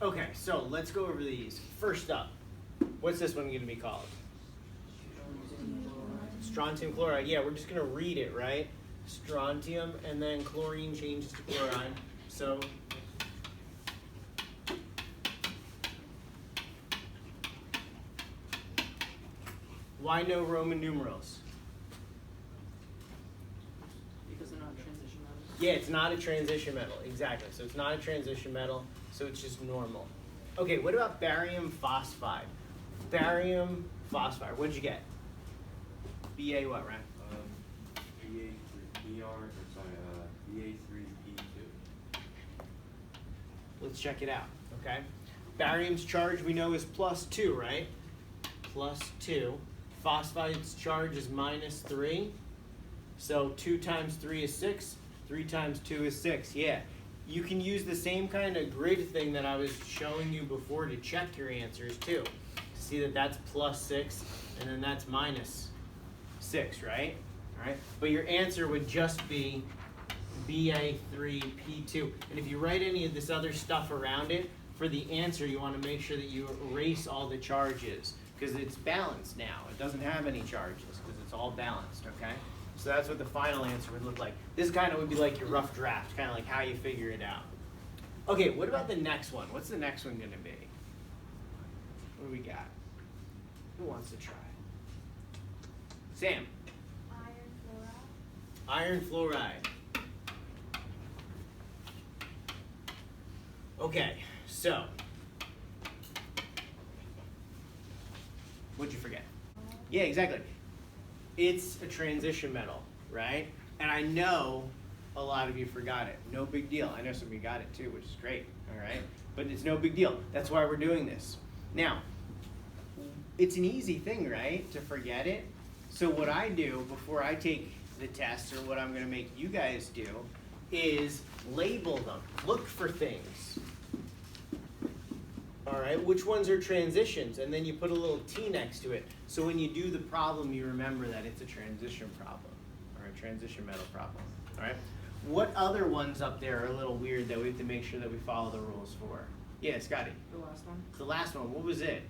Okay, so let's go over these. First up, what's this one going to be called? Strontium chloride. Yeah, we're just going to read it, right? Strontium, and then chlorine changes to chloride. So why no Roman numerals? Because they're not transition metals. Yeah, it's not a transition metal. Exactly. So it's not a transition metal, so it's just normal. Okay, what about barium phosphide? Barium phosphide. What did you get? BA what, Ryan? BA3P2. Let's check it out, okay? Barium's charge we know is +2, right? +2. Phosphide's charge is -3. So 2 times 3 is 6. 3 times 2 is 6, yeah. You can use the same kind of grid thing that I was showing you before to check your answers too. To see that that's +6 and then that's -6, right? All right. But your answer would just be BA3P2. And if you write any of this other stuff around it, for the answer you want to make sure that you erase all the charges because it's balanced now. It doesn't have any charges because it's all balanced, okay? So that's what the final answer would look like. This kind of would be like your rough draft, kind of like how you figure it out. Okay, what about the next one? What's the next one going to be? What do we got? Who wants to try? Sam. Iron fluoride. Okay, so. What'd you forget? Yeah, exactly. It's a transition metal, right? And I know a lot of you forgot it. No big deal. I know some of you got it too, which is great, all right? But it's no big deal. That's why we're doing this. Now, it's an easy thing, right, to forget it. So what I do before I take the test, or what I'm going to make you guys do, is label them. Look for things. All right, which ones are transitions? And then you put a little T next to it. So when you do the problem, you remember that it's a transition problem, or a transition metal problem. All right. What other ones up there are a little weird that we have to make sure that we follow the rules for? Yeah, Scotty. The last one. The last one. What was it?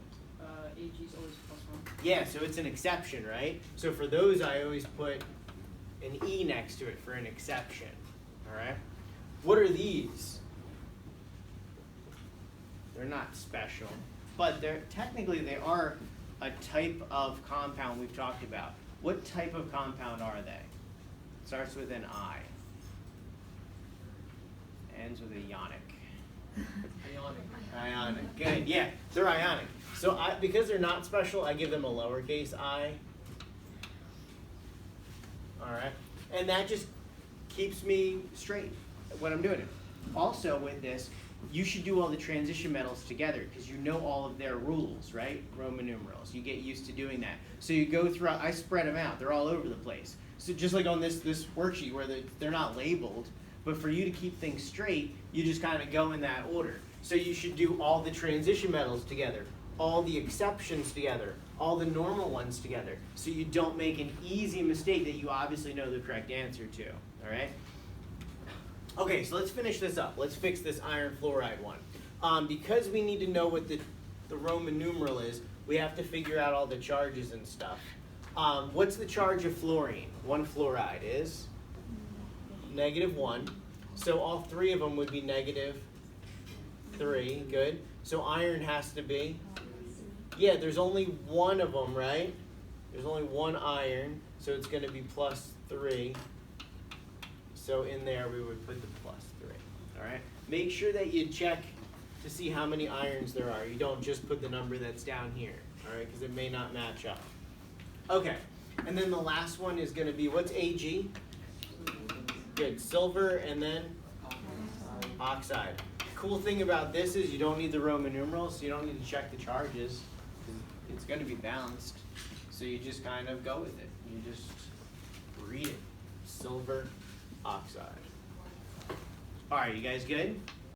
AG is always +1. Yeah, so it's an exception, right? So for those, I always put an E next to it for an exception. All right. What are these? They're not special, but technically they are a type of compound we've talked about. What type of compound are they? It starts with an I. Ends with a ionic. Ionic. Good. Yeah, they're ionic. So because they're not special, I give them a lowercase I. All right. And that just keeps me straight when I'm doing it. Also with this, you should do all the transition metals together because you know all of their rules, right? Roman numerals. You get used to doing that. So you go through, I spread them out. They're all over the place. So just like on this worksheet where they're not labeled, but for you to keep things straight, you just kind of go in that order. So you should do all the transition metals together, all the exceptions together, all the normal ones together, so you don't make an easy mistake that you obviously know the correct answer to, all right? Okay, so let's finish this up. Let's fix this iron fluoride one. Because we need to know what the Roman numeral is, we have to figure out all the charges and stuff. What's the charge of fluorine? One fluoride is? -1. So all three of them would be -3. Good. So iron has to be? Yeah, there's only one of them, right? There's only one iron, so it's going to be +3. So in there we would put the +3. All right. Make sure that you check to see how many irons there are. You don't just put the number that's down here, all right, because it may not match up. Okay. And then the last one is going to be, what's AG? Good. Silver and then oxide. Cool thing about this is you don't need the Roman numerals, so you don't need to check the charges. It's going to be balanced. So you just kind of go with it. You just read it. Silver oxide. All right, you guys good?